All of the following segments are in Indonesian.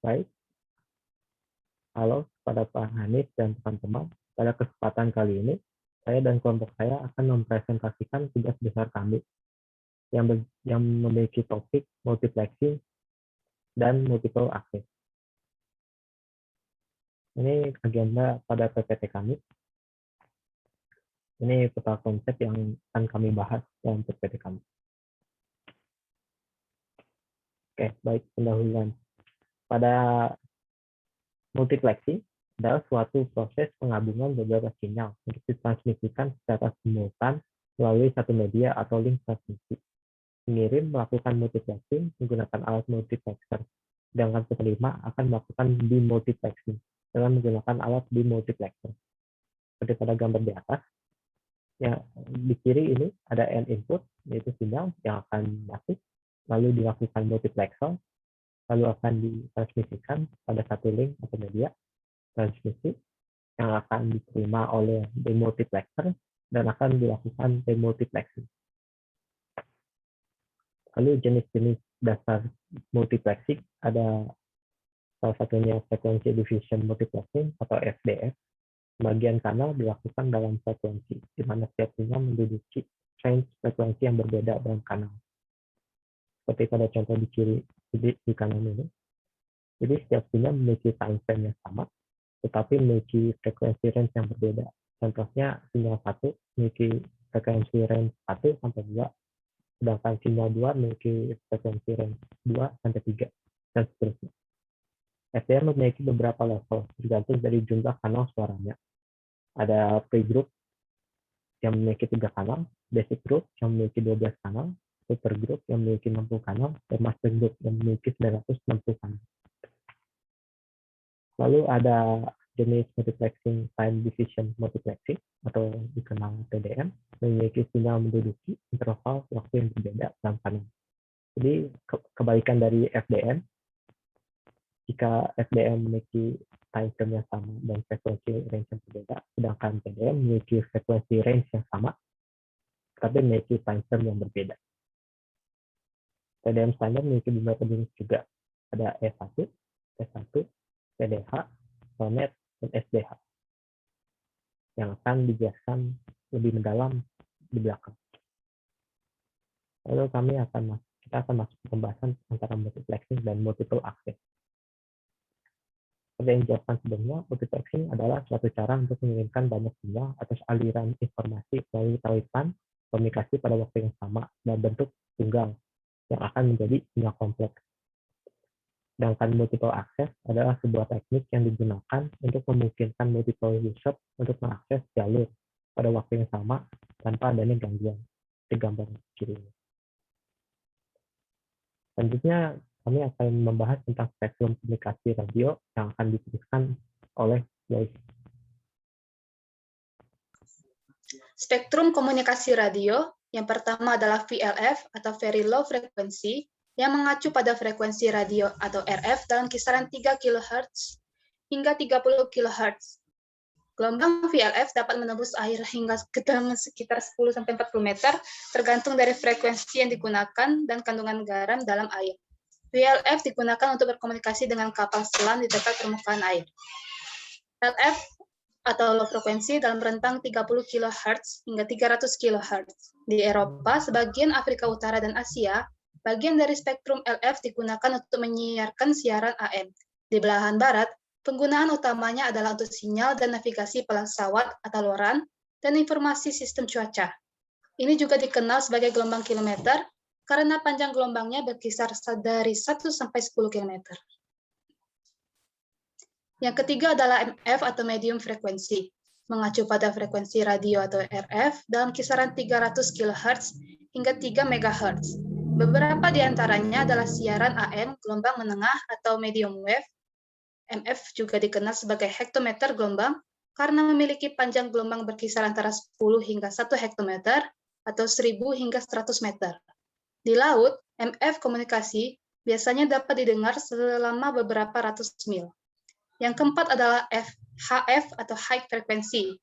Baik, halo kepada Pak Hanif dan teman-teman. Pada kesempatan kali ini, saya dan kelompok saya akan mempresentasikan tugas besar kami yang memiliki topik multiplexing dan multiple access. Ini agenda pada PPT kami. Ini peta konsep yang akan kami bahas dalam PPT kami. Oke, baik, pendahuluan. Pada multiplexing adalah suatu proses penggabungan beberapa sinyal untuk ditransmisikan secara simultan melalui satu media atau link transmisi. Pengirim melakukan multiplexing menggunakan alat multiplexer, sedangkan penerima akan melakukan demultiplexing dengan menggunakan alat demultiplexer. Seperti pada gambar di atas, ya, di kiri ini ada N input, yaitu sinyal yang akan masuk, lalu dilakukan multiplexer, lalu akan ditransmisikan pada satu link atau media transmisi yang akan diterima oleh demultiplexer dan akan dilakukan demultiplexing. Lalu jenis-jenis dasar multiplexing ada salah satunya frekuensi division multiplexing atau FDF. Bagian kanal dilakukan dalam frekuensi, di mana setiap sinyal menduduki range frekuensi yang berbeda dalam kanal. Seperti pada contoh di kiri di kanan ini. Jadi setiap sinyal memiliki time frame yang sama, tetapi memiliki frekuensi range yang berbeda. Contohnya sinyal 1 memiliki frekuensi range 1 sampai 2, sedangkan sinyal 2 memiliki frekuensi range 2 sampai 3, dan seterusnya. FDM memiliki beberapa level, tergantung dari jumlah kanal suaranya. Ada pre-group yang memiliki 3 kanal, basic group yang memiliki 12 kanal, super group yang memiliki 60 kanal, dan master group yang memiliki 960 kanal. Lalu ada jenis multiplexing time division multiplexing atau dikenal TDM, memiliki sinyal menduduki interval waktu yang berbeda dalam kanal. Jadi kebalikan dari FDM, jika FDM memiliki time frame yang sama dan frekuensi range yang berbeda, sedangkan TDM memiliki frekuensi range yang sama, tapi memiliki time frame yang berbeda. TDM standar memiliki beberapa jenis juga. Ada E1, T1, TDH, SONET, dan SDH. Yang akan dijelaskan lebih mendalam di belakang. Lalu kita akan masuk ke pembahasan antara multiplexing dan multiple access. Seperti yang dijelaskan sebelumnya, multiplexing adalah suatu cara untuk mengirimkan banyak sinyal atau aliran informasi melalui talipan komunikasi pada waktu yang sama dalam bentuk tunggal yang akan menjadi sinyal kompleks. Sedangkan multiple access adalah sebuah teknik yang digunakan untuk memungkinkan multiple user untuk mengakses jalur pada waktu yang sama tanpa adanya gangguan. Di gambar kiri ini. Selanjutnya, kami akan membahas tentang spektrum komunikasi radio yang akan diteruskan oleh Joyce. Spektrum komunikasi radio yang pertama adalah VLF atau Very Low Frequency yang mengacu pada frekuensi radio atau RF dalam kisaran 3 kHz hingga 30 kHz. Gelombang VLF dapat menembus air hingga kedalaman sekitar 10-40 meter, tergantung dari frekuensi yang digunakan dan kandungan garam dalam air. VLF digunakan untuk berkomunikasi dengan kapal selam di dekat permukaan air. LF atau low frekuensi dalam rentang 30 kHz hingga 300 kHz. Di Eropa, sebagian Afrika Utara dan Asia, bagian dari spektrum LF digunakan untuk menyiarkan siaran AM. Di belahan barat, penggunaan utamanya adalah untuk sinyal dan navigasi pesawat atau LORAN dan informasi sistem cuaca. Ini juga dikenal sebagai gelombang kilometer karena panjang gelombangnya berkisar dari 1 sampai 10 km. Yang ketiga adalah MF atau medium frekuensi, mengacu pada frekuensi radio atau RF dalam kisaran 300 kHz hingga 3 MHz. Beberapa di antaranya adalah siaran AM gelombang menengah atau medium wave. MF juga dikenal sebagai hektometer gelombang karena memiliki panjang gelombang berkisar antara 10 hingga 1 hektometer atau 1000 hingga 100 meter. Di laut, MF komunikasi biasanya dapat didengar selama beberapa ratus mil. Yang keempat adalah HF atau high frequency,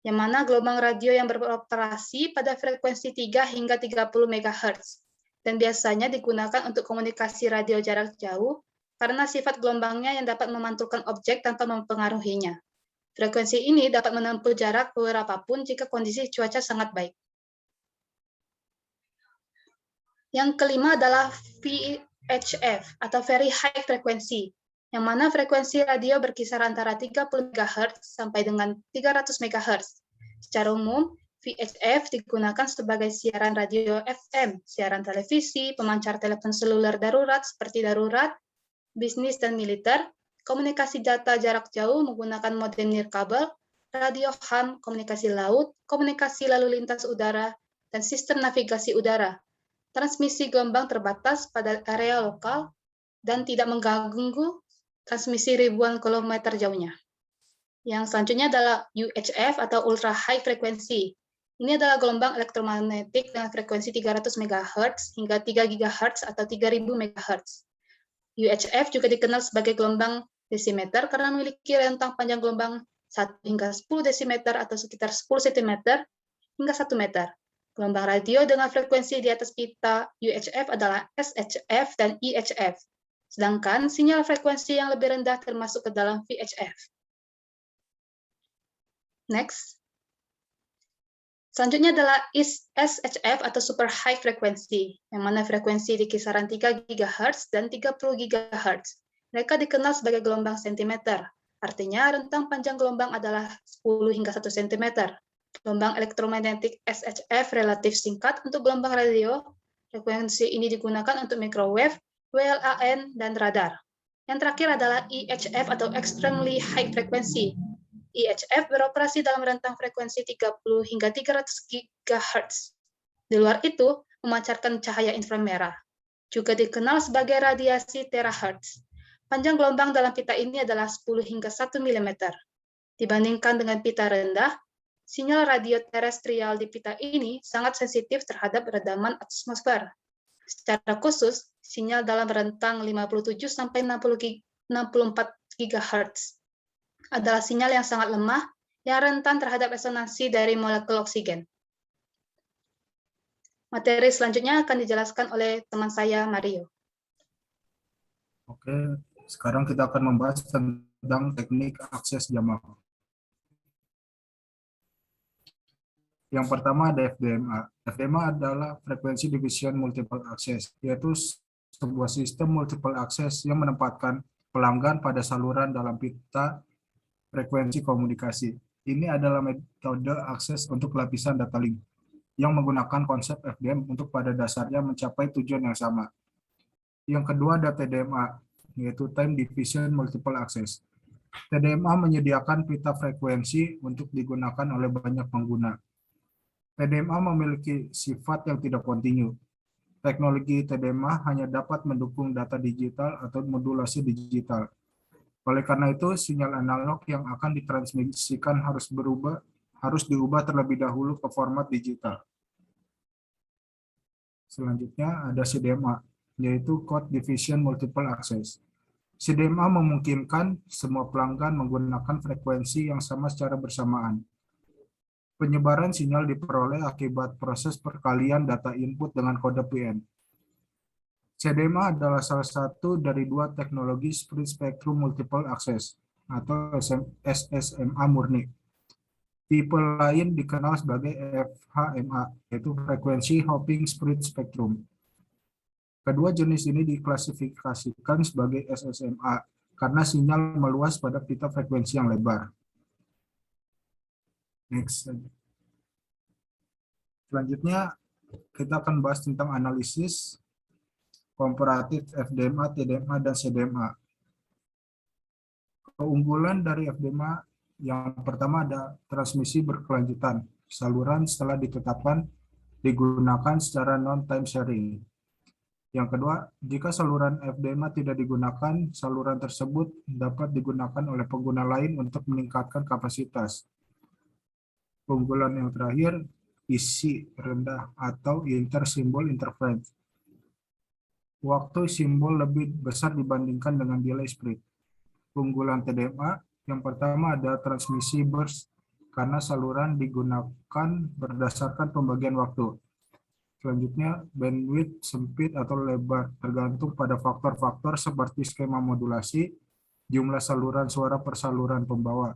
yang mana gelombang radio yang beroperasi pada frekuensi 3 hingga 30 MHz, dan biasanya digunakan untuk komunikasi radio jarak jauh karena sifat gelombangnya yang dapat memantulkan objek tanpa mempengaruhinya. Frekuensi ini dapat menempuh jarak berapapun jika kondisi cuaca sangat baik. Yang kelima adalah VHF atau Very High Frequency, yang mana frekuensi radio berkisar antara 30 MHz sampai dengan 300 MHz. Secara umum, VHF digunakan sebagai siaran radio FM, siaran televisi, pemancar telepon seluler darurat seperti darurat, bisnis dan militer, komunikasi data jarak jauh menggunakan modem nirkabel, radio ham, komunikasi laut, komunikasi lalu lintas udara, dan sistem navigasi udara. Transmisi gelombang terbatas pada area lokal dan tidak mengganggu transmisi ribuan kilometer jauhnya. Yang selanjutnya adalah UHF atau Ultra High Frequency. Ini adalah gelombang elektromagnetik dengan frekuensi 300 MHz hingga 3 GHz atau 3000 MHz. UHF juga dikenal sebagai gelombang desimeter karena memiliki rentang panjang gelombang 1 hingga 10 desimeter atau sekitar 10 cm hingga 1 meter. Gelombang radio dengan frekuensi di atas pita UHF adalah SHF dan IHF, sedangkan sinyal frekuensi yang lebih rendah termasuk ke dalam VHF. Next. Selanjutnya adalah SHF atau Super High Frequency, yang mana frekuensi di kisaran 3 GHz dan 30 GHz. Mereka dikenal sebagai gelombang sentimeter, artinya rentang panjang gelombang adalah 10 hingga 1 cm. Gelombang elektromagnetik SHF relatif singkat untuk gelombang radio. Frekuensi ini digunakan untuk microwave, WLAN, dan radar. Yang terakhir adalah IHF atau Extremely High Frequency. IHF beroperasi dalam rentang frekuensi 30 hingga 300 GHz. Di luar itu, memancarkan cahaya inframerah. Juga dikenal sebagai radiasi terahertz. Panjang gelombang dalam pita ini adalah 10 hingga 1 mm. Dibandingkan dengan pita rendah, sinyal radio terestrial di pita ini sangat sensitif terhadap redaman atmosfer. Secara khusus, sinyal dalam rentang 57 sampai 64 GHz adalah sinyal yang sangat lemah yang rentan terhadap resonansi dari molekul oksigen. Materi selanjutnya akan dijelaskan oleh teman saya, Mario. Oke, sekarang kita akan membahas tentang teknik akses jamaah. Yang pertama ada FDMA. FDMA adalah Frequency Division Multiple Access, yaitu sebuah sistem multiple access yang menempatkan pelanggan pada saluran dalam pita frekuensi komunikasi. Ini adalah metode akses untuk lapisan data link yang menggunakan konsep FDM untuk pada dasarnya mencapai tujuan yang sama. Yang kedua ada TDMA, yaitu Time Division Multiple Access. TDMA menyediakan pita frekuensi untuk digunakan oleh banyak pengguna. TDMA memiliki sifat yang tidak kontinu. Teknologi TDMA hanya dapat mendukung data digital atau modulasi digital. Oleh karena itu, sinyal analog yang akan ditransmisikan harus diubah terlebih dahulu ke format digital. Selanjutnya ada CDMA, yaitu Code Division Multiple Access. CDMA memungkinkan semua pelanggan menggunakan frekuensi yang sama secara bersamaan. Penyebaran sinyal diperoleh akibat proses perkalian data input dengan kode PN. CDMA adalah salah satu dari dua teknologi Split Spectrum Multiple Access atau SSMA murni. Tipe lain dikenal sebagai FHMA, yaitu Frequency Hopping Split Spectrum. Kedua jenis ini diklasifikasikan sebagai SSMA karena sinyal meluas pada pita frekuensi yang lebar. Next. Selanjutnya, kita akan bahas tentang analisis komparatif FDMA, TDMA, dan CDMA. Keunggulan dari FDMA yang pertama ada transmisi berkelanjutan. Saluran setelah ditetapkan digunakan secara non-time sharing. Yang kedua, jika saluran FDMA tidak digunakan, saluran tersebut dapat digunakan oleh pengguna lain untuk meningkatkan kapasitas. Keunggulan yang terakhir, isi rendah atau inter-symbol interference. Waktu simbol lebih besar dibandingkan dengan delay split. Keunggulan TDMA, yang pertama ada transmisi burst karena saluran digunakan berdasarkan pembagian waktu. Selanjutnya, bandwidth sempit atau lebar tergantung pada faktor-faktor seperti skema modulasi, jumlah saluran suara per saluran pembawa.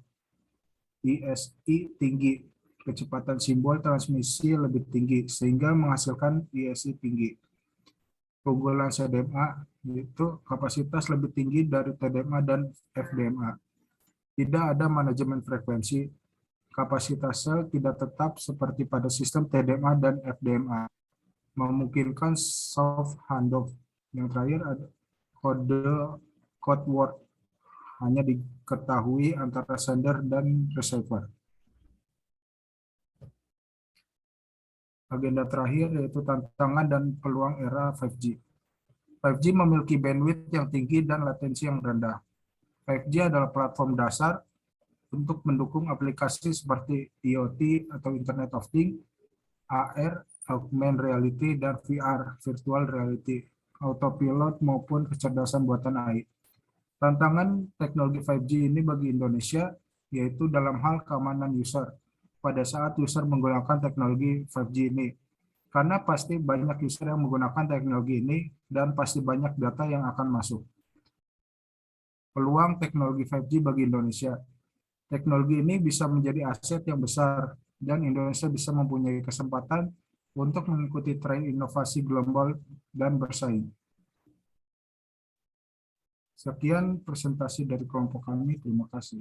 ISI tinggi, kecepatan simbol transmisi lebih tinggi sehingga menghasilkan ISI tinggi. Keunggulan CDMA yaitu kapasitas lebih tinggi dari TDMA dan FDMA. Tidak ada manajemen frekuensi. Kapasitas sel tidak tetap seperti pada sistem TDMA dan FDMA. Memungkinkan soft handoff. Yang terakhir ada code word hanya diketahui antara sender dan receiver. Agenda terakhir yaitu tantangan dan peluang era 5G. 5G memiliki bandwidth yang tinggi dan latensi yang rendah. 5G adalah platform dasar untuk mendukung aplikasi seperti IoT atau Internet of Things, AR, augmented reality, dan VR, virtual reality, autopilot maupun kecerdasan buatan AI. Tantangan teknologi 5G ini bagi Indonesia yaitu dalam hal keamanan user pada saat user menggunakan teknologi 5G ini. Karena pasti banyak user yang menggunakan teknologi ini dan pasti banyak data yang akan masuk. Peluang teknologi 5G bagi Indonesia. Teknologi ini bisa menjadi aset yang besar dan Indonesia bisa mempunyai kesempatan untuk mengikuti tren inovasi global dan bersaing. Sekian presentasi dari kelompok kami. Terima kasih.